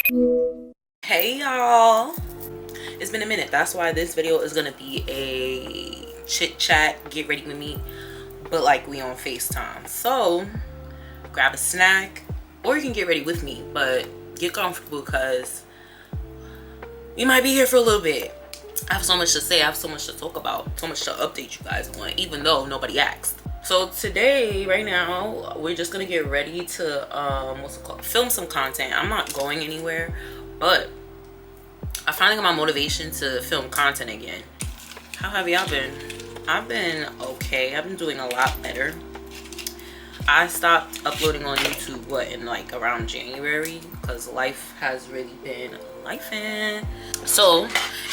Hey y'all, it's been a minute. That's why this video is gonna be a chit chat, get ready with me, but like we on FaceTime. So grab a snack, or you can get ready with me, but get comfortable because we might be here for a little bit. I have so much to say, I have so much to talk about, so much to update you guys on, even though nobody asked. So today, right now, we're just gonna get ready to what's it called, film some content. I'm not going anywhere, but I finally got my motivation to film content again. How have y'all been? I've been okay. I've been doing a lot better. I stopped uploading on YouTube in like around January because life has really been lifing. So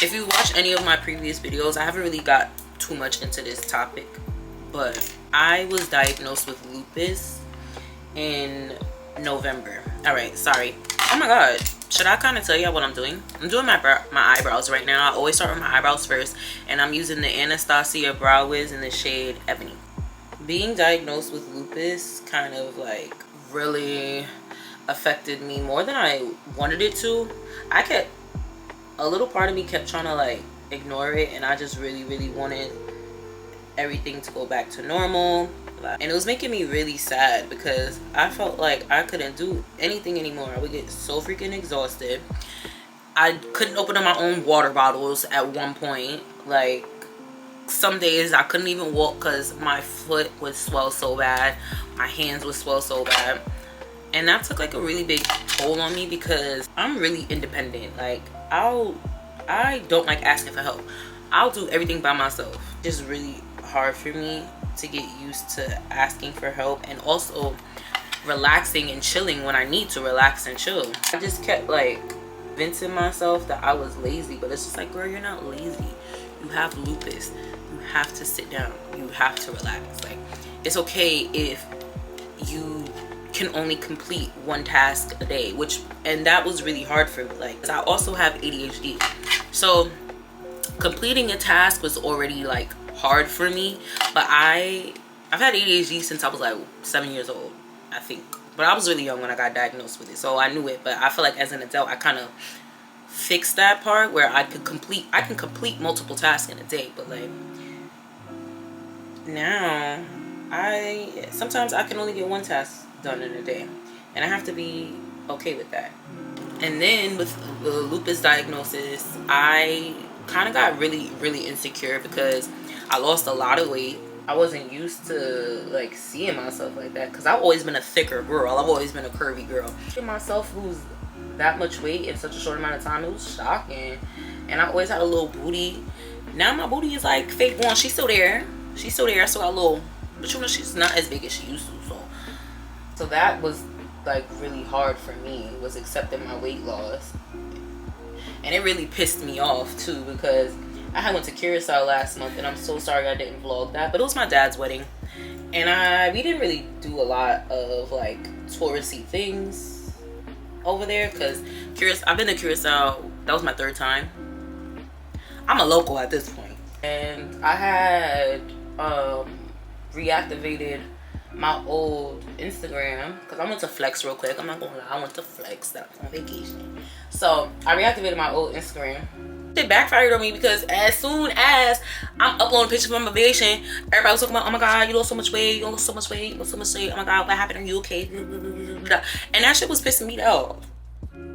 if you watch any of my previous videos, I haven't really got too much into this topic, but I was diagnosed with lupus in November. All right, sorry. Oh my god, should I kind of tell y'all what I'm doing? I'm doing my eyebrows right now. I always start with my eyebrows first, and I'm using the Anastasia Brow Wiz in the shade Ebony. Being diagnosed with lupus kind of like really affected me more than I wanted it to. A little part of me kept trying to like ignore it, and I just really wanted everything to go back to normal. And it was making me really sad because I felt like I couldn't do anything anymore. I would get so freaking exhausted. I couldn't open up my own water bottles at one point. Like some days I couldn't even walk because my foot would swell so bad, my hands would swell so bad, and that took like a really big toll on me because I'm really independent. Like I don't like asking for help. I'll do everything by myself. It's really hard for me to get used to asking for help and also relaxing and chilling when I need to relax and chill. I just kept like convincing myself that I was lazy, but it's just like, girl, you're not lazy. You have lupus. You have to sit down. You have to relax. Like, it's okay if you can only complete one task a day, and that was really hard for me. Like, 'cause I also have ADHD, so completing a task was already like hard for me. But I've had ADHD since I was like 7 years old, I think. But I was really young when I got diagnosed with it, so I knew it. But I feel like as an adult, I kind of fixed that part where I can complete multiple tasks in a day. But like now, sometimes I can only get one task done in a day, and I have to be okay with that. And then with the lupus diagnosis, I kind of got really insecure because I lost a lot of weight. I wasn't used to like seeing myself like that because I've always been a thicker girl. I've always been a curvy girl. Seeing myself lose that much weight in such a short amount of time, it was shocking. And I always had a little booty. Now my booty is like fake one. She's still there. I still got a little, but you know, she's not as big as she used to. So that was like really hard for me, was accepting my weight loss. And it really pissed me off too because I went to Curacao last month, and I'm so sorry I didn't vlog that, but it was my dad's wedding, and we didn't really do a lot of like touristy things over there because I've been to Curacao. That was my 3rd time. I'm a local at this point, and I had reactivated my old Instagram because I went to flex real quick. I'm not gonna lie, I went to flex. That was on vacation, so I reactivated my old Instagram. It backfired on me because as soon as I'm uploading pictures from my vacation, everybody was talking about, oh my god, you lost so much weight, you lost so much weight, oh my god, what happened, are you okay? And that shit was pissing me off.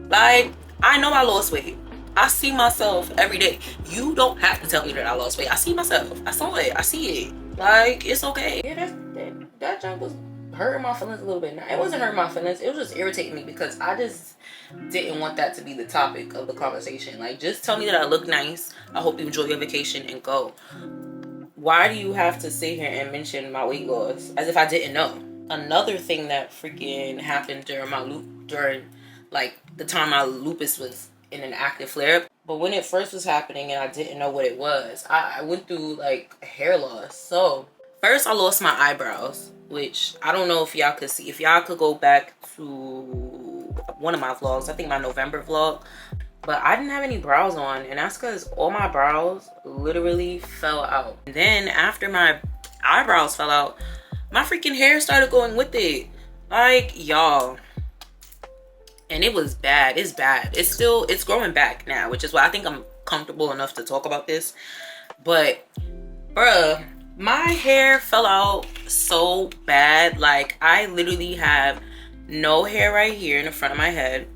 Like, I know I lost weight. I see myself every day. You don't have to tell me that I lost weight. I see myself. I saw it. I see it. Like, it's okay. Yeah, that junk was hurting my feelings a little bit. Now, it wasn't hurting my feelings. It was just irritating me because I just didn't want that to be the topic of the conversation. Like, just tell me that I look nice. I hope you enjoy your vacation and go. Why do you have to sit here and mention my weight loss as if I didn't know? Another thing that freaking happened during like the time my lupus was in an active flare-up, but when it first was happening and I didn't know what it was, I went through like hair loss. So first I lost my eyebrows, which I don't know if y'all could see. If y'all could go back to one of my vlogs, I think my November vlog, but I didn't have any brows on, and that's because all my brows literally fell out. And then after my eyebrows fell out, my freaking hair started going with it. Like, y'all, and it was bad. It's bad. It's growing back now, which is why I think I'm comfortable enough to talk about this. But bruh, my hair fell out so bad. Like, I literally have no hair right here in the front of my head.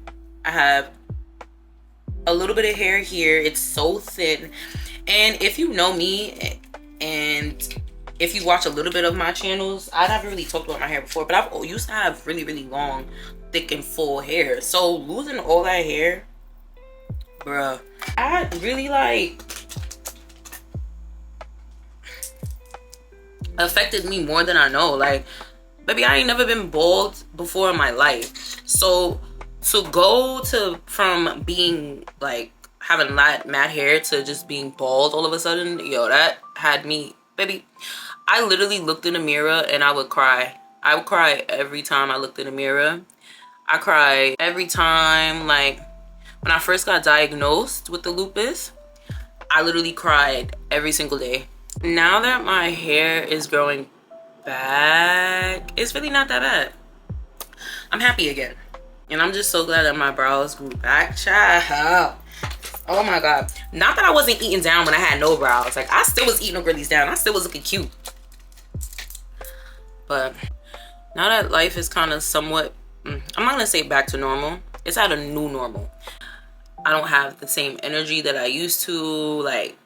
I have a little bit of hair here. It's so thin. And if you know me, and if you watch a little bit of my channels, I haven't really talked about my hair before, but I used to have really, really long, thick and full hair. So losing all that hair, bruh, I really like affected me more than I know. Like, baby, I ain't never been bald before in my life. So to go to from being like having mad hair to just being bald all of a sudden, yo, that had me, baby, I literally looked in the mirror and I would cry. I would cry every time I looked in the mirror. I cry every time. Like, when I first got diagnosed with the lupus, I literally cried every single day. Now that my hair is growing back, it's really not that bad. I'm happy again. And I'm just so glad that my brows grew back, child. Oh my God. Not that I wasn't eating down when I had no brows. Like, I still was eating the girlies down. I still was looking cute. But now that life is kind of somewhat, I'm not gonna say back to normal. It's at a new normal. I don't have the same energy that I used to. Like,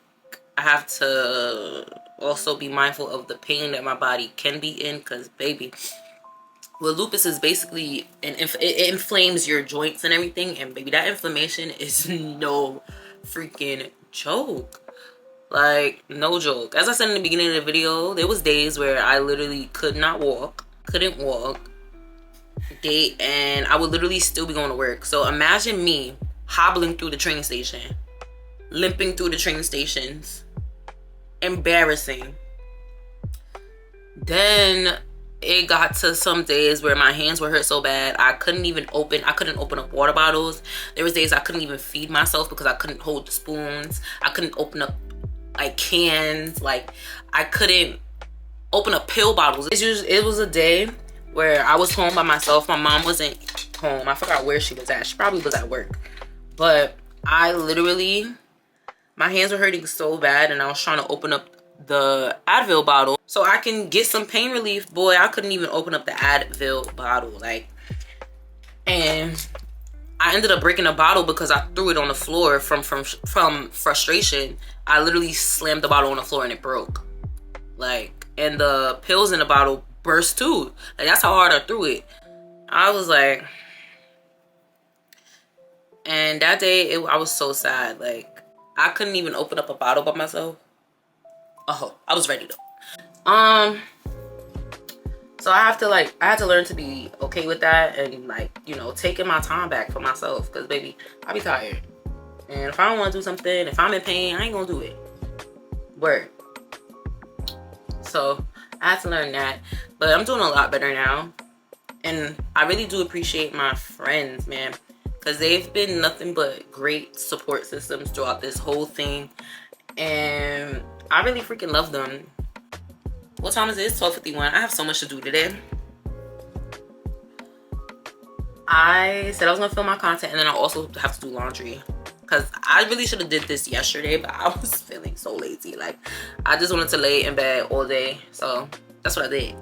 I have to also be mindful of the pain that my body can be in, because baby, well, lupus is basically it inflames your joints and everything, and baby, that inflammation is no freaking joke. Like, no joke. As I said in the beginning of the video, there was days where I literally couldn't walk, and I would literally still be going to work. So imagine me hobbling through the train station, limping through the train stations. Embarrassing. Then it got to some days where my hands were hurt so bad I couldn't open up water bottles. There was days I couldn't even feed myself because I couldn't hold the spoons. I couldn't open up like cans. Like, I couldn't open up pill bottles. It was a day where I was home by myself. My mom wasn't home. I forgot where she was at. She probably was at work. But I literally, my hands were hurting so bad, and I was trying to open up the Advil bottle so I can get some pain relief. Boy, I couldn't even open up the Advil bottle. Like, and I ended up breaking a bottle because I threw it on the floor from frustration. I literally slammed the bottle on the floor and it broke. Like, and the pills in the bottle burst too. Like, that's how hard I threw it. I was like, and that day I was so sad. Like, I couldn't even open up a bottle by myself. Oh, I was ready though. So I had to learn to be okay with that, and like, you know, taking my time back for myself, because baby, I be tired. And if I don't want to do something, if I'm in pain, I ain't gonna do it. Word. So I had to learn that, but I'm doing a lot better now. And I really do appreciate my friends, man, because they've been nothing but great support systems throughout this whole thing. And I really freaking love them. What time is it? It's 12:51. I have so much to do today. I said I was gonna film my content, and then I also have to do laundry, because I really should have did this yesterday, but I was feeling so lazy. Like, I just wanted to lay in bed all day, so that's what I did.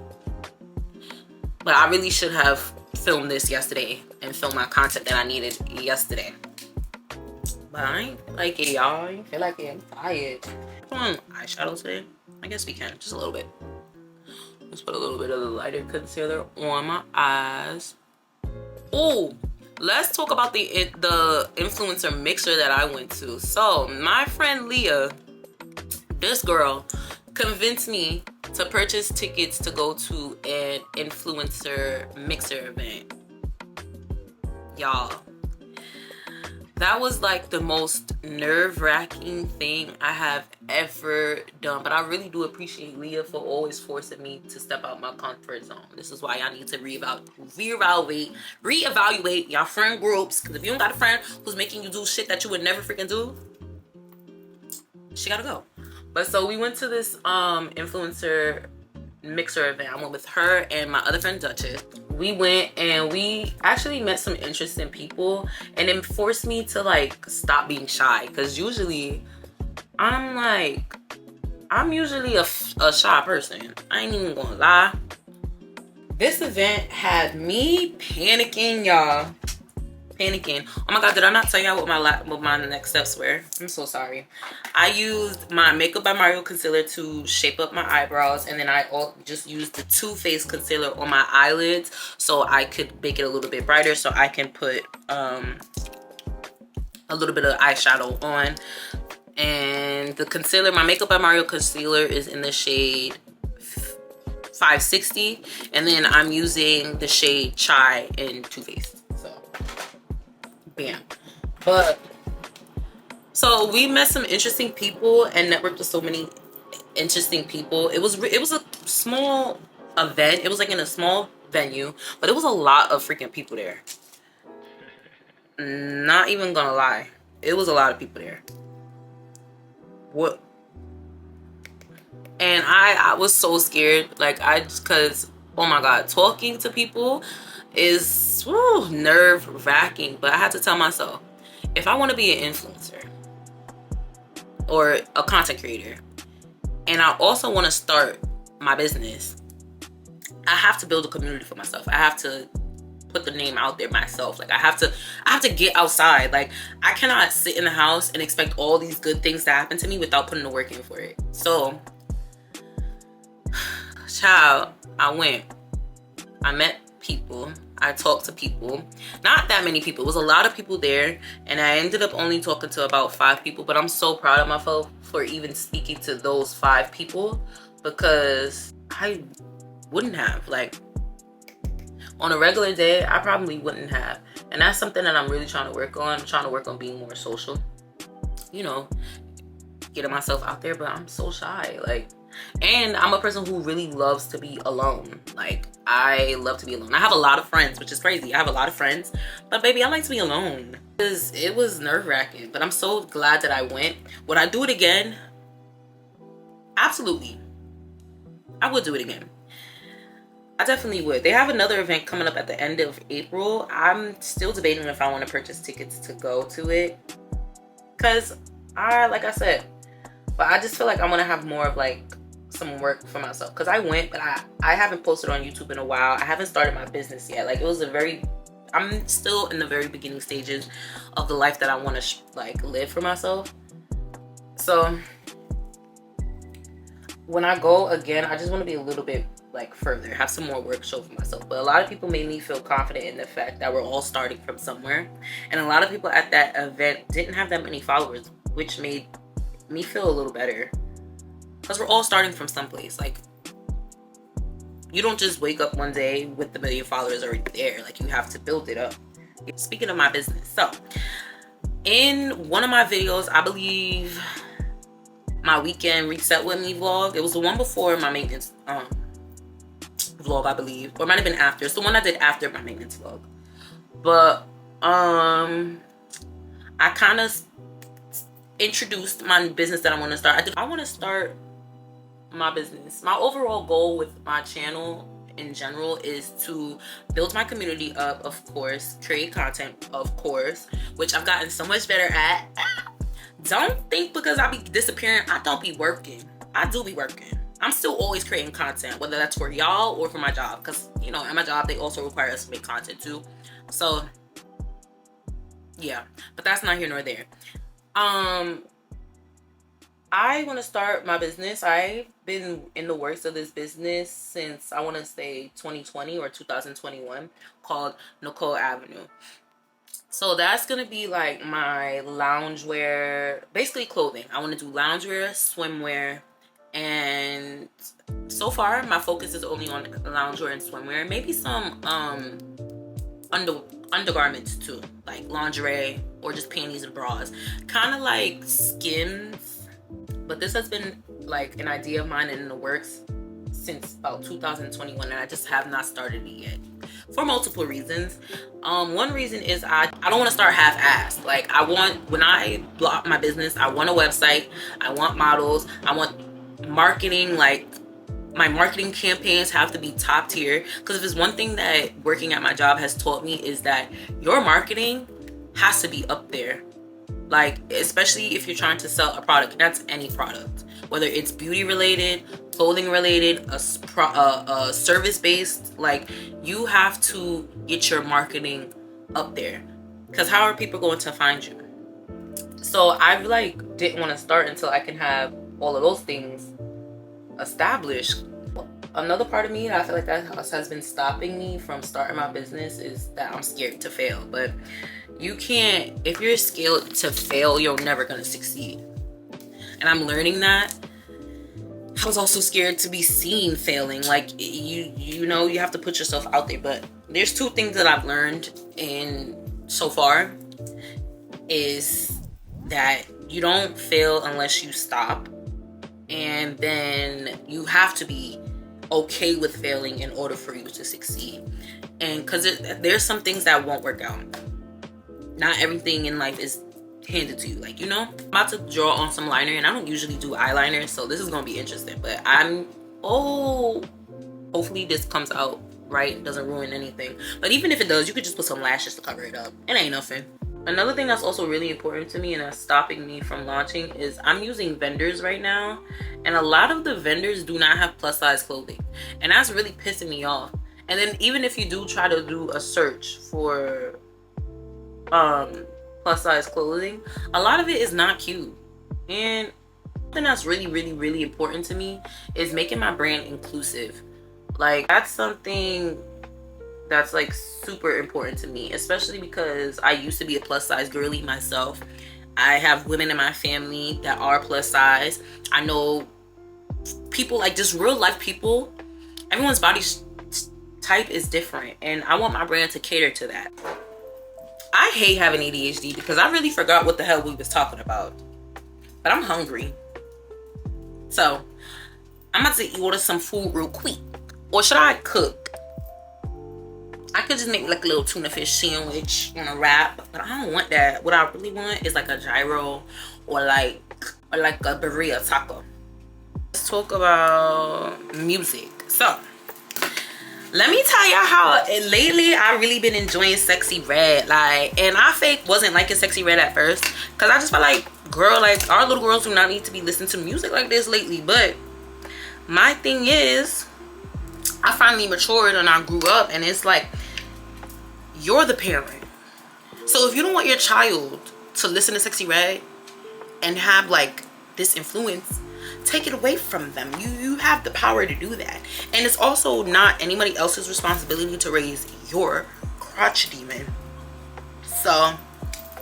But I really should have filmed this yesterday and filmed my content that I needed yesterday. But I ain't like it, y'all. I ain't feel like it. I'm tired. Put on eyeshadow today. I guess we can, just a little bit. Let's put a little bit of the lighter concealer on my eyes. Oh, let's talk about the influencer mixer that I went to. So my friend Leah, this girl, convinced me to purchase tickets to go to an influencer mixer event. Y'all, that was like the most nerve-wracking thing I have ever done. But I really do appreciate Leah for always forcing me to step out my comfort zone. This is why y'all need to reevaluate y'all friend groups. Because if you don't got a friend who's making you do shit that you would never freaking do, she gotta go. But so we went to this influencer mixer event. I went with her and my other friend Duchess. we went and we actually met some interesting people, and it forced me to like stop being shy, because usually I'm usually a shy person. I ain't even gonna lie. This event had me panicking, y'all. Panicking. Oh my god, did I not tell y'all what my next steps were? I'm so sorry. I used my Makeup by Mario concealer to shape up my eyebrows, and then I just used the Too Faced concealer on my eyelids so I could make it a little bit brighter, so I can put a little bit of eyeshadow on. And the concealer, my Makeup by Mario concealer, is in the shade 560, and then I'm using the shade Chai in Too Faced. So bam. But so we met some interesting people and networked with so many interesting people. It was a small event. It was like in a small venue, but it was a lot of freaking people there. Not even gonna lie, it was a lot of people there. What? And I was so scared, like because oh my god, talking to people is nerve-wracking. But I had to tell myself, if I want to be an influencer or a content creator, and I also want to start my business, I have to build a community for myself. I have to put the name out there myself. Like I have to get outside. Like I cannot sit in the house and expect all these good things to happen to me without putting the work in for it. So child, I went, I met people, I talked to people. Not that many people, it was a lot of people there, and I ended up only talking to about 5 people, but I'm so proud of myself for even speaking to those 5 people, because I wouldn't have, like, on a regular day I probably wouldn't have. And that's something that I'm really trying to work on. I'm trying to work on being more social, you know, getting myself out there. But I'm so shy, like, and I'm a person who really loves to be alone. Like I love to be alone. I have a lot of friends, which is crazy. I have a lot of friends, but baby, I like to be alone. It was nerve-wracking, but I'm so glad that I went. Would I do it again? Absolutely. I would do it again. I definitely would. They have another event coming up at the end of April. I'm still debating if I want to purchase tickets to go to it, because like I said, but I just feel like I want to have more of like some work for myself, because I went, but I haven't posted on YouTube in a while. I haven't started my business yet. Like it was I'm still in the very beginning stages of the life that I want to like live for myself. So when I go again, I just want to be a little bit like further, have some more work show for myself. But a lot of people made me feel confident in the fact that we're all starting from somewhere, and a lot of people at that event didn't have that many followers, which made me feel a little better, because we're all starting from someplace. Like you don't just wake up one day with the 1 million followers already there. Like you have to build it up. Speaking of my business, so in one of my videos, I believe my weekend reset with me vlog, it was the one before my maintenance vlog, I believe, or it might have been after. It's the one I did after my maintenance vlog. But I kind of introduced my business that I want to start. I want to start my business. My overall goal with my channel in general is to build my community up, of course, create content, of course, which I've gotten so much better at. Don't think because I be disappearing I don't be working. I do be working. I'm still always creating content, whether that's for y'all or for my job, because you know, at my job they also require us to make content too. So yeah, but that's not here nor there. I want to start my business. I've been in the works of this business since, I want to say, 2020 or 2021, called Nicole Avenue. So that's going to be like my loungewear, basically clothing. I want to do loungewear, swimwear, and so far my focus is only on loungewear and swimwear. Maybe some undergarments too, like lingerie or just panties and bras, kind of like Skims. But this has been like an idea of mine and in the works since about 2021, and I just have not started it yet for multiple reasons. One reason is I don't want to start half-assed. Like when I block my business, I want a website, I want models, I want marketing, like My marketing campaigns have to be top tier, because if there's one thing that working at my job has taught me is that your marketing has to be up there. Like, especially if you're trying to sell a product. That's any product, whether it's beauty related, clothing related, a service based. Like, you have to get your marketing up there, because how are people going to find you? So I like didn't want to start until I can have all of those things established. Another part of me that I feel like that has been stopping me from starting my business is that I'm scared to fail. But you can't, if you're scared to fail, you're never gonna succeed. And I'm learning that. I was also scared to be seen failing. Like, you know, you have to put yourself out there. But there's two things that I've learned in so far is that you don't fail unless you stop. And then you have to be okay with failing in order for you to succeed. And because there's some things that won't work out. Not everything in life is handed to you, like, you know. I'm about to draw on some liner, and I don't usually do eyeliner, so this is gonna be interesting. But hopefully this comes out right, doesn't ruin anything. But even if it does, you could just put some lashes to cover it up. It ain't nothing. Another thing that's also really important to me and that's stopping me from launching is I'm using vendors right now, and a lot of the vendors do not have plus size clothing, and that's really pissing me off. And then even if you do try to do a search for plus size clothing, a lot of it is not cute. And something that's really important to me is making my brand inclusive. Like, that's something that's like super important to me, especially because I used to be a plus size girly myself. I have women in my family that are plus size. I know people, like, just real life people, everyone's body type is different, and I want my brand to cater to that. I hate having ADHD because I really forgot what the hell we was talking about, but I'm hungry, so I'm about to order some food real quick. Or should I cook? I could just make like a little tuna fish sandwich on a wrap, but I don't want that. What I really want is like a gyro or like a birria taco. Let's talk about music. So let me tell y'all how lately I really been enjoying Sexy Red. Like, and I wasn't liking Sexy Red at first, because I just felt like, girl, like, our little girls do not need to be listening to music like this lately. But my thing is, I finally matured and I grew up, and it's like, you're the parent. So if you don't want your child to listen to Sexy Red and have like this influence, take it away from them. You have the power to do that. And it's also not anybody else's responsibility to raise your crotch demon. So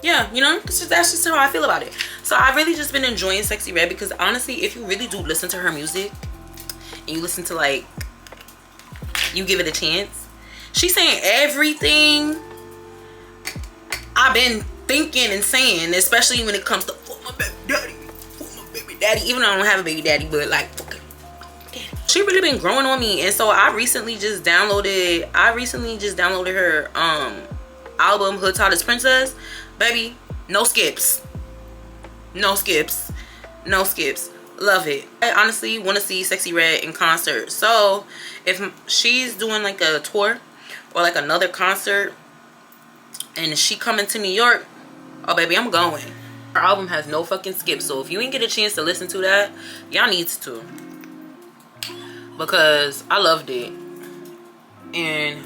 yeah, you know, that's just how I feel about it. So I've really just been enjoying Sexy Red, because honestly, if you really do listen to her music and you listen to, like, you give it a chance, she's saying everything I've been thinking and saying, especially when it comes to for my baby daddy, even though I don't have a baby daddy, but like, fucking daddy. She really been growing on me. And so I recently just downloaded her album, Hood Tallest Princess. Baby, no skips, no skips, no skips. Love it. I honestly want to see Sexy Red in concert. So if she's doing like a tour or like another concert and she coming to New York, oh baby, I'm going. Her album has no fucking skips. So if you ain't get a chance to listen to that, y'all needs to, because I loved it. And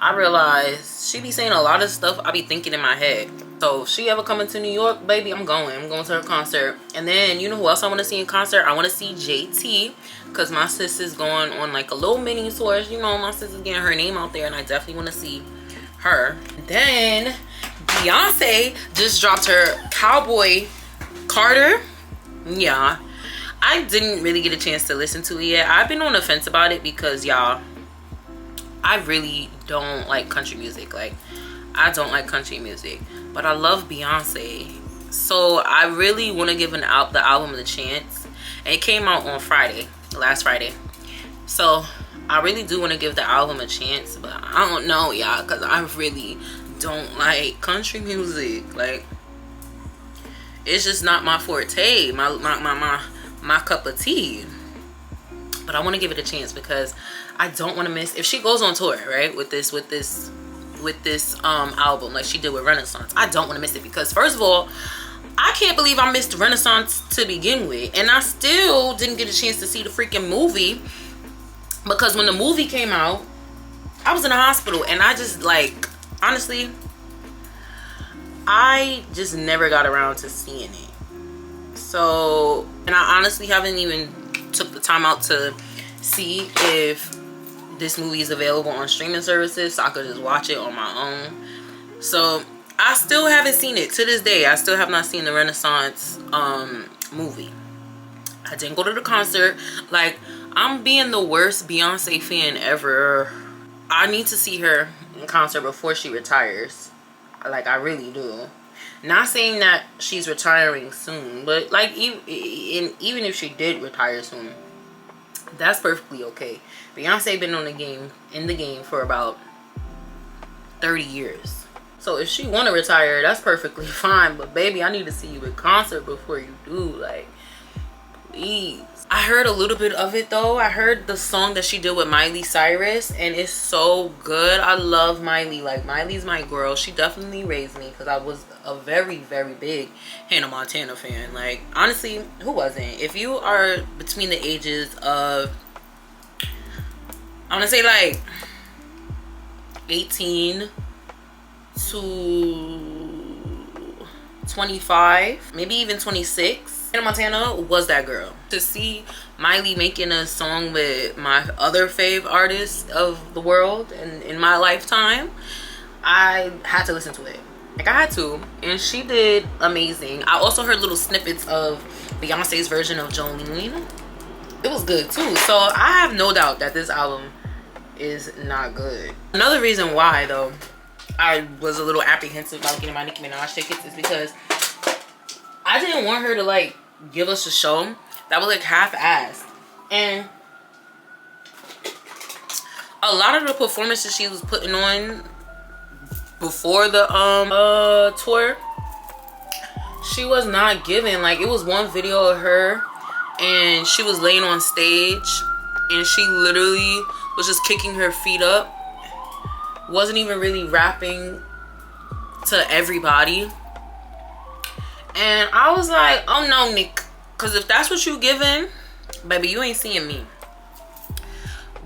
I realized she be saying a lot of stuff I be thinking in my head. So if she ever coming to New York, baby, I'm going to her concert. And then, you know who else I want to see in concert? I want to see JT, because my sis is going on like a little mini tour. You know, my sis is getting her name out there, and I definitely want to see her. Then Beyonce just dropped her Cowboy Carter. Yeah, I didn't really get a chance to listen to it yet. I've been on the fence about it because, y'all, I really don't like country music. Like, I don't like country music, but I love Beyonce. So I really want to give the album a chance. And it came out on Friday, last Friday. So I really do want to give the album a chance, but I don't know, y'all, because I really don't like country music. Like, it's just not my forte, my cup of tea. but I want to give it a chance because I don't want to miss, if she goes on tour, right, with this album like she did with Renaissance, I don't want to miss it, because first of all, I can't believe I missed Renaissance to begin with, and I still didn't get a chance to see the freaking movie, because when the movie came out, I was in the hospital, and I just, like, honestly, I just never got around to seeing it. So, and I honestly haven't even took the time out to see if this movie is available on streaming services so I could just watch it on my own. So I still haven't seen it to this day. I still have not seen the Renaissance movie. I didn't go to the concert. Like, I'm being the worst Beyonce fan ever. I need to see her in concert before she retires. Like, I really do. Not saying that she's retiring soon, but like, even if she did retire soon, that's perfectly okay. Beyonce been in the game for about 30 years. So if she want to retire, that's perfectly fine. But baby, I need to see you in concert before you do. Like, please. I heard a little bit of it though. I heard the song that she did with Miley Cyrus, and it's so good. I love Miley. Like, Miley's my girl. She definitely raised me, because I was a very, very big Hannah Montana fan. Like, honestly, who wasn't? If you are between the ages of, I want to say like 18 to 25, maybe even 26, Hannah Montana was that girl. To see Miley making a song with my other fave artists of the world and in my lifetime, I had to listen to it. Like, I had to, and she did amazing. I also heard little snippets of Beyonce's version of Jolene. It was good too. So I have no doubt that this album is not good. Another reason why though I was a little apprehensive about getting my Nicki Minaj tickets is because I didn't want her to like give us a show that was like half-assed, and a lot of the performances she was putting on before the tour, she was not giving. Like, it was one video of her and she was laying on stage and she literally was just kicking her feet up, wasn't even really rapping to everybody, and I was like, oh no, Nick, because if that's what you giving, baby, you ain't seeing me.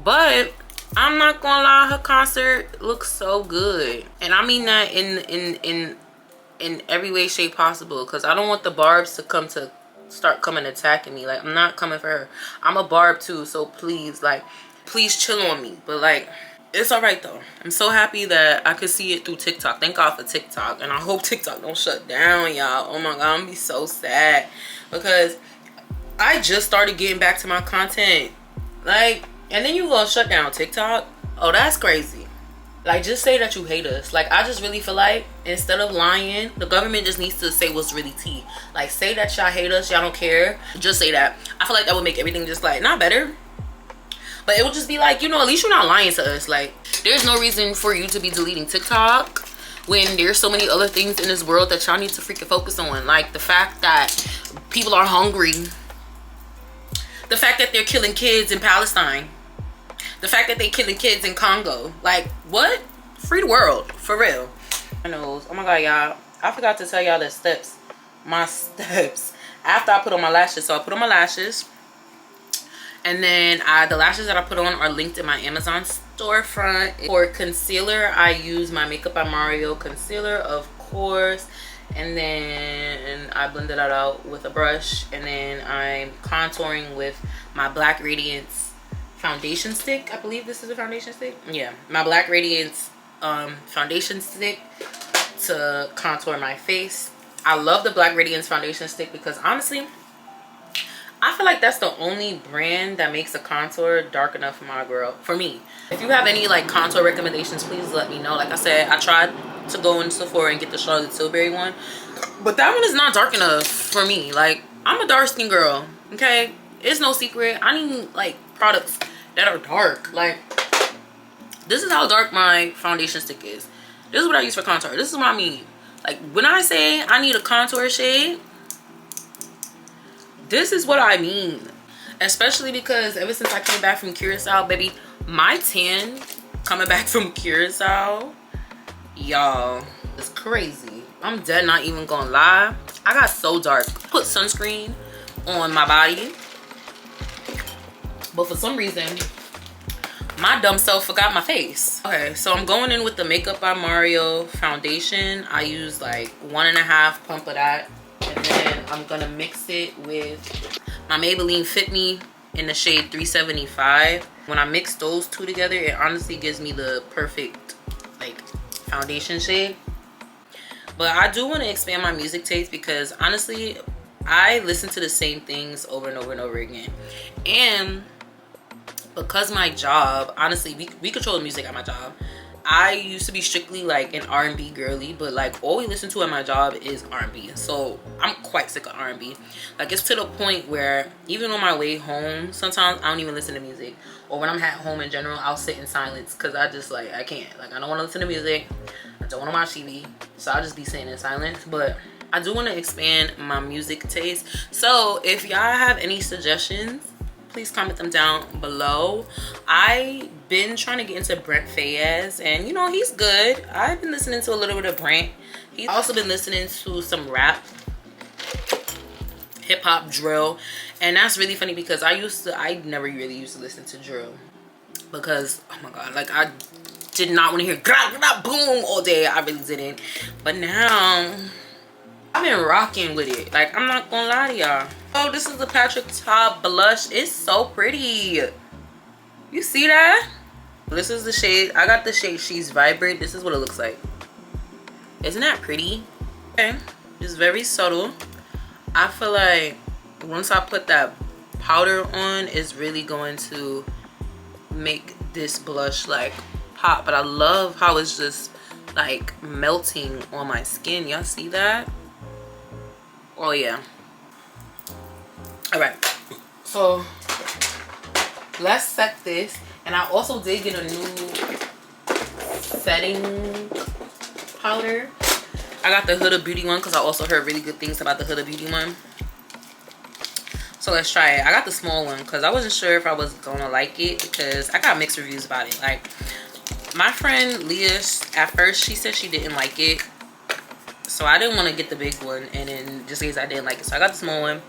But I'm not gonna lie, her concert looks so good, and I mean that in every way, shape possible, because I don't want the Barbs to start coming attacking me. Like, I'm not coming for her. I'm a Barb too, so please, like, please chill on me. But like, it's all right though. I'm so happy that I could see it through TikTok. Thank God for TikTok, and I hope TikTok don't shut down, y'all. Oh my God, I'm gonna be so sad, because I just started getting back to my content. Like, and then you gonna shut down TikTok? Oh, that's crazy. Like, just say that you hate us. Like, I just really feel like, instead of lying, the government just needs to say what's really tea. Like, say that y'all hate us, y'all don't care. Just say that. I feel like that would make everything just like, not better, but it would just be like, you know, at least you're not lying to us. Like, there's no reason for you to be deleting TikTok when there's so many other things in this world that y'all need to freaking focus on. Like, the fact that people are hungry, the fact that they're killing kids in Palestine, the fact that they're killing kids in Congo. Like, what? Free the world, for real. My nose. Oh my God, y'all, I forgot to tell y'all the steps, my steps after I put on my lashes. So I put on my lashes, and then the lashes that I put on are linked in my Amazon storefront. For concealer, I use my Makeup by Mario concealer, of course, and then I blend it out with a brush, and then I'm contouring with my Black Radiance foundation stick. I believe this is a foundation stick. Yeah, my Black Radiance foundation stick to contour my face. I love the Black Radiance foundation stick because honestly, I feel like that's the only brand that makes a contour dark enough for my girl, for me. If you have any like contour recommendations, please let me know. Like I said, I tried to go in Sephora and get the Charlotte Tilbury one, but that one is not dark enough for me. Like, I'm a dark skin girl, okay? It's no secret. I need like products that are dark. Like, this is how dark my foundation stick is. This is what I use for contour. This is what I mean. Like, when I say I need a contour shade, this is what I mean. Especially because ever since I came back from Curacao, baby, my tan coming back from Curacao, y'all, it's crazy. I'm dead not even gonna lie. I got so dark. Put sunscreen on my body, but for some reason my dumb self forgot my face. Okay, so I'm going in with the Makeup by Mario foundation. I use like 1.5 pump of that, and then I'm gonna mix it with my Maybelline Fit Me in the shade 375. When I mix those two together, it honestly gives me the perfect like foundation shade. But I do want to expand my music taste because honestly I listen to the same things over and over and over again. And because my job, honestly, we control the music at my job. I used to be strictly like an R&B girly, but like all we listen to at my job is R&B. So I'm quite sick of R&B. Like it's to the point where even on my way home, sometimes I don't even listen to music. Or when I'm at home in general, I'll sit in silence because I just like, I can't. Like I don't want to listen to music. I don't want to watch TV. So I'll just be sitting in silence. But I do want to expand my music taste. So if y'all have any suggestions, please comment them down below. I've been trying to get into Brent Faiyaz, and you know, he's good. I've been listening to a little bit of Brent. He's also been listening to some rap, hip hop, drill. And that's really funny because I never really used to listen to drill because, oh my god, like I did not want to hear gra gra boom all day. I really didn't. But now I've been rocking with it. Like I'm not gonna lie to y'all. Oh, this is the Patrick Ta blush. It's so pretty. You see that? This is the shade. I got the shade She's Vibrant. This is what it looks like. Isn't that pretty? Okay, it's very subtle. I feel like once I put that powder on, it's really going to make this blush like pop. But I love how it's just like melting on my skin. Y'all see that? Oh yeah. All right, so let's set this. And I also did get a new setting powder. I got the Huda Beauty one because I also heard really good things about the Huda Beauty one. So let's try it. I got the small one because I wasn't sure if I was gonna like it because I got mixed reviews about it. Like my friend Leah, at first she said she didn't like it, so I didn't want to get the big one, and then just in case I didn't like it, so I got the small one.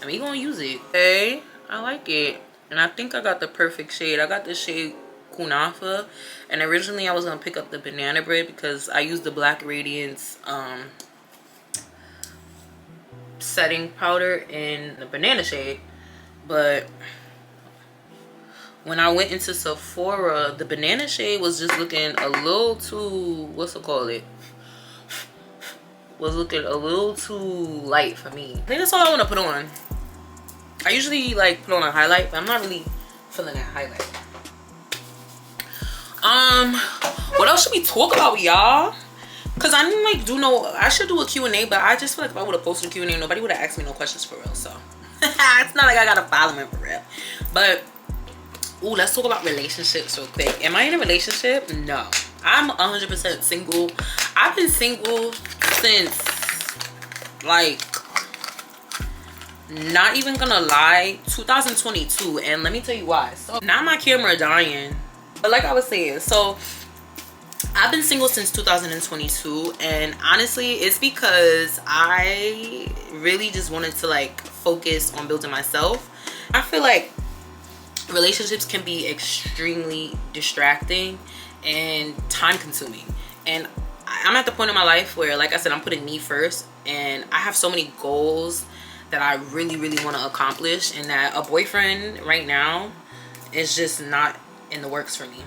And we gonna use it. Okay, I like it, and I think I got the perfect shade. I got the shade Kunafa, and originally I was gonna pick up the Banana Bread because I used the Black Radiance setting powder in the banana shade, but when I went into Sephora, the banana shade was just looking a little too, what's it called, was looking a little too light for me. I think that's all I want to put on. I usually like put on a highlight, but I'm not really feeling that highlight. What else should we talk about, y'all? Because I didn't like I should do a Q&A, but I just feel like if I would have posted a Q&A, nobody would have asked me no questions for real. So it's not like I got a following for real. But ooh, let's talk about relationships real quick. Am I in a relationship? No, I'm 100% single. I've been single since, like, not even gonna lie, 2022. And let me tell you why. So now my camera dying, but like I was saying, so I've been single since 2022, and honestly it's because I really just wanted to like focus on building myself. I feel like relationships can be extremely distracting and time consuming, and I'm at the point in my life where, like I said, I'm putting me first, and I have so many goals that I really want to accomplish, and that a boyfriend right now is just not in the works for me.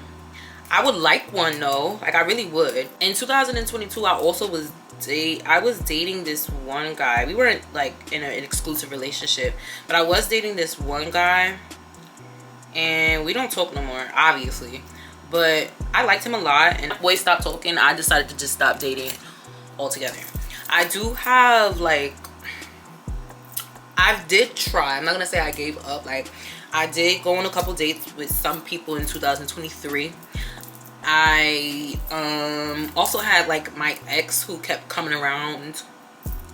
I would like one though, like I really would. In 2022, I also was dating this one guy. We weren't like in an exclusive relationship, but I was dating this one guy, and we don't talk no more, obviously. But I liked him a lot, and boy stopped talking. I decided to just stop dating altogether. I do have like, I did try. I'm not gonna say I gave up. Like I did go on a couple dates with some people in 2023. I also had like my ex who kept coming around,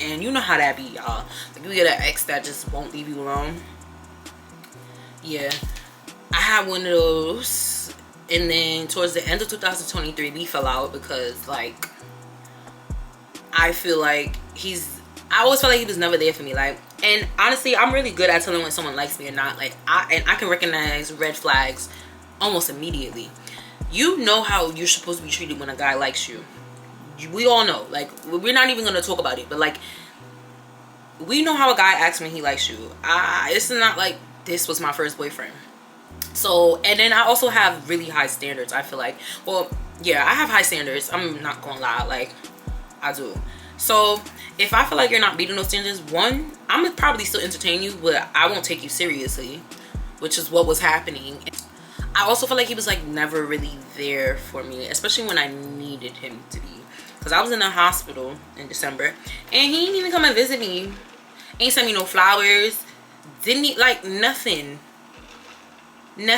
and you know how that be, y'all. Like you get an ex that just won't leave you alone. Yeah, I had one of those, and then towards the end of 2023 we fell out because like I feel like I always felt like he was never there for me. Like, and honestly, I'm really good at telling when someone likes me or not. Like, I can recognize red flags almost immediately. You know how you're supposed to be treated when a guy likes you. We all know. Like, we're not even gonna talk about it, but like, we know how a guy acts when he likes you. It's not like this was my first boyfriend. So, and then I also have really high standards. I feel like, well, yeah, I have high standards. I'm not gonna lie, like I do. So if I feel like you're not meeting those standards, one, I'm gonna probably still entertain you, but I won't take you seriously, which is what was happening. I also feel like he was like never really there for me, especially when I needed him to be, because I was in the hospital in December and he didn't even come and visit me, ain't sent me no flowers, didn't eat, like nothing. And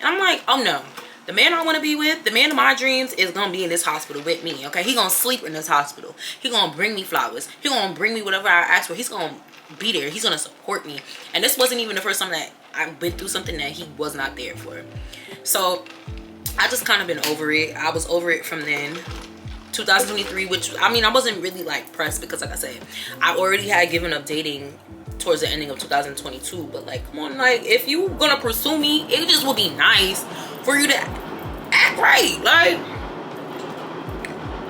I'm like, oh no, the man I want to be with, the man of my dreams, is gonna be in this hospital with me. Okay, he gonna sleep in this hospital, he gonna bring me flowers, he gonna bring me whatever I ask for, he's gonna be there, he's gonna support me. And this wasn't even the first time that I've been through something that he was not there for. So I just kind of been over it. I was over it from then. 2023, which I mean, I wasn't really like pressed, because like I said, I already had given up dating towards the ending of 2022. But like, come on, like if you gonna pursue me, it just would be nice for you to act right. Like,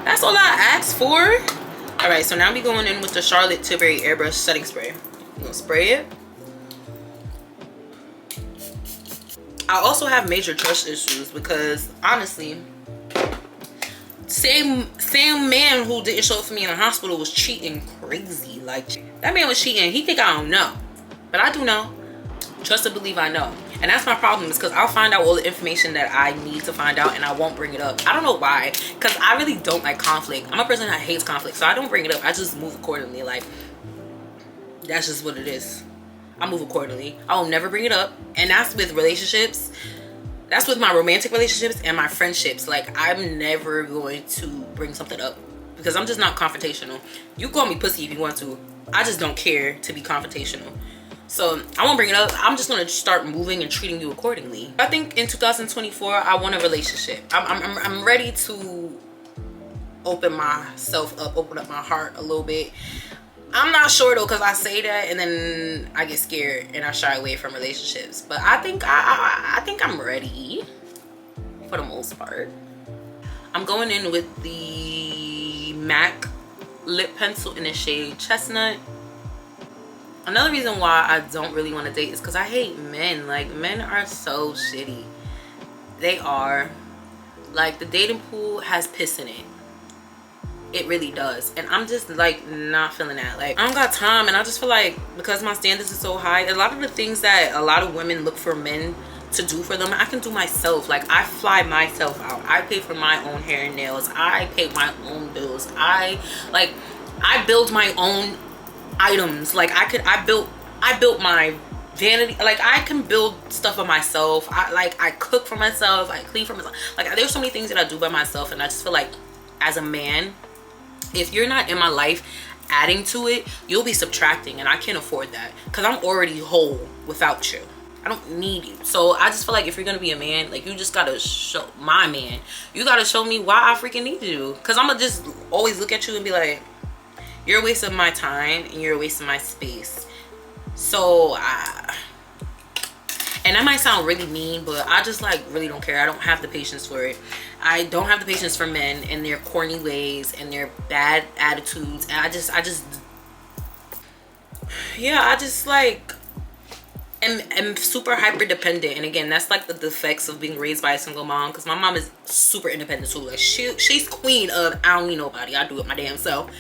that's all I asked for. All right, so now we going in with the Charlotte Tilbury airbrush setting spray. I'm gonna spray it. I also have major trust issues because honestly, same man who didn't show up for me in the hospital was cheating crazy. Like, that man was cheating. He think I don't know, but I do know. Trust and believe I know. And that's my problem, is because I'll find out all the information that I need to find out and I won't bring it up. I don't know why, because I really don't like conflict. I'm a person that hates conflict, so I don't bring it up. I just move accordingly. Like, that's just what it is. I move accordingly. I will never bring it up. And that's with relationships. That's with my romantic relationships and my friendships. Like, I'm never going to bring something up because I'm just not confrontational. You call me pussy if you want to. I just don't care to be confrontational. So I won't bring it up. I'm just going to start moving and treating you accordingly. I think in 2024, I want a relationship. I'm ready to open myself up, open up my heart a little bit. I'm not sure though, because I say that and then I get scared and I shy away from relationships. But I think I'm ready for the most part. I'm going in with the MAC lip pencil in the shade Chestnut. Another reason why I don't really want to date is because I hate men. Like, men are so shitty. They are. Like, the dating pool has piss in it. It really does. And I'm just like not feeling that. Like, I don't got time, and I just feel like because my standards are so high, a lot of the things that a lot of women look for men to do for them, I can do myself. Like, I fly myself out. I pay for my own hair and nails. I pay my own bills. I build my own items. Like, I built my vanity. Like, I can build stuff for myself. I cook for myself. I clean for myself. Like, there's so many things that I do by myself, and I just feel like as a man, if you're not in my life adding to it, you'll be subtracting, and I can't afford that because I'm already whole without you. I don't need you. So I just feel like if you're gonna be a man, like, you just gotta show my man. You gotta show me why I freaking need you, because I'm gonna just always look at you and be like, you're a waste of my time and you're a waste of my space. So and that might sound really mean, but I just like really don't care. I don't have the patience for it. I don't have the patience for men and their corny ways and their bad attitudes. And I just like am super hyper dependent. And again, that's like the defects of being raised by a single mom, because my mom is super independent too. Like, she's queen of I don't need nobody, I do it my damn self.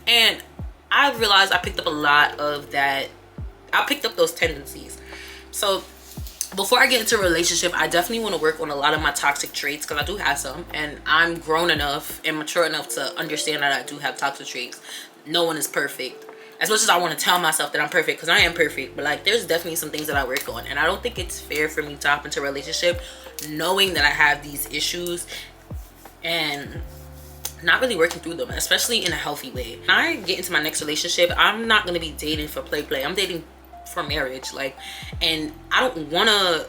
And I realized I picked up a lot of that. I picked up those tendencies. So before I get into a relationship, I definitely want to work on a lot of my toxic traits, because I do have some, and I'm grown enough and mature enough to understand that I do have toxic traits. No one is perfect. As much as I want to tell myself that I'm perfect, because I am perfect, but like, there's definitely some things that I work on, and I don't think it's fair for me to hop into a relationship knowing that I have these issues and not really working through them, especially in a healthy way. When I get into my next relationship, I'm not going to be dating for play. I'm dating for marriage. Like, and I don't want to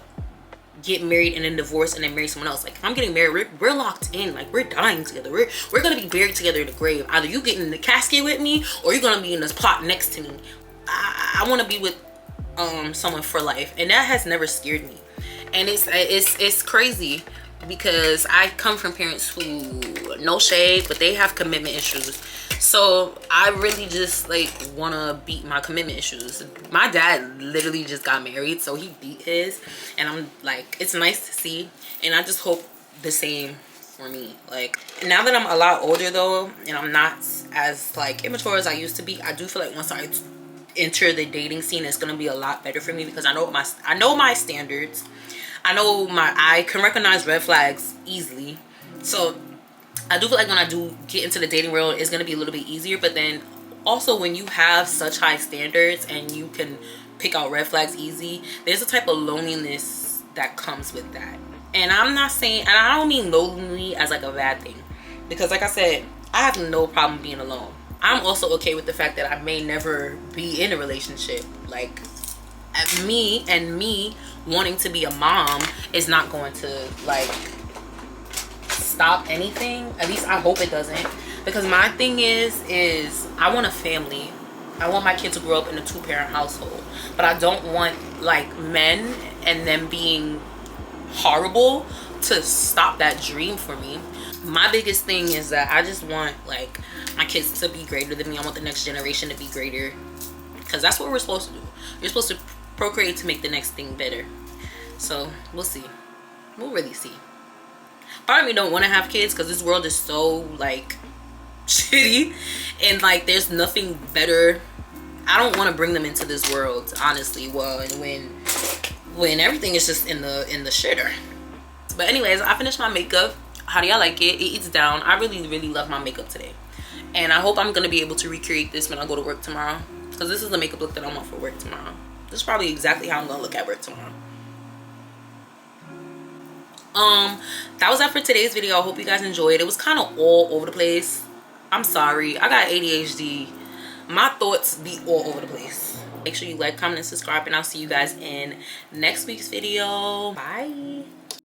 get married and then divorce and then marry someone else. Like, if I'm getting married, we're locked in. Like, we're dying together. We're gonna be buried together in the grave. Either you get in the casket with me or you're gonna be in this plot next to me. I want to be with someone for life, and that has never scared me. And it's crazy because I come from parents who, no shade, but they have commitment issues. So I really just like want to beat my commitment issues. My dad literally just got married, so he beat his, and I'm like, it's nice to see, and I just hope the same for me. Like, now that I'm a lot older though, and I'm not as like immature as I used to be, I do feel like once I enter the dating scene, it's gonna be a lot better for me because I know my standards. I can recognize red flags easily. So I do feel like when I do get into the dating world, it's gonna be a little bit easier. But then also, when you have such high standards and you can pick out red flags easy, there's a type of loneliness that comes with that. And I'm not saying, and I don't mean lonely as like a bad thing, because like I said, I have no problem being alone. I'm also okay with the fact that I may never be in a relationship. Like, me wanting to be a mom is not going to like stop anything. At least I hope it doesn't, because my thing is I want a family. I want my kid to grow up in a 2-parent household, but I don't want like men and them being horrible to stop that dream for me. My biggest thing is that I just want like my kids to be greater than me. I want the next generation to be greater, because that's what we're supposed to do. You're supposed to procreate to make the next thing better. So we'll see. We'll really see. Part of me don't want to have kids because this world is so like shitty, and like there's nothing better. I don't want to bring them into this world, honestly. Well, and when everything is just in the shitter. But anyways, I finished my makeup. How do y'all like it? It's down. I really love my makeup today, and I hope I'm gonna be able to recreate this when I go to work tomorrow, because this is the makeup look that I want for work tomorrow. This is probably exactly how I'm gonna look at work tomorrow. That was that for today's video. I hope you guys enjoyed. It was kind of all over the place. I'm sorry, I got ADHD. My thoughts be all over the place. Make sure you like, comment, and subscribe, and I'll see you guys in next week's video. Bye.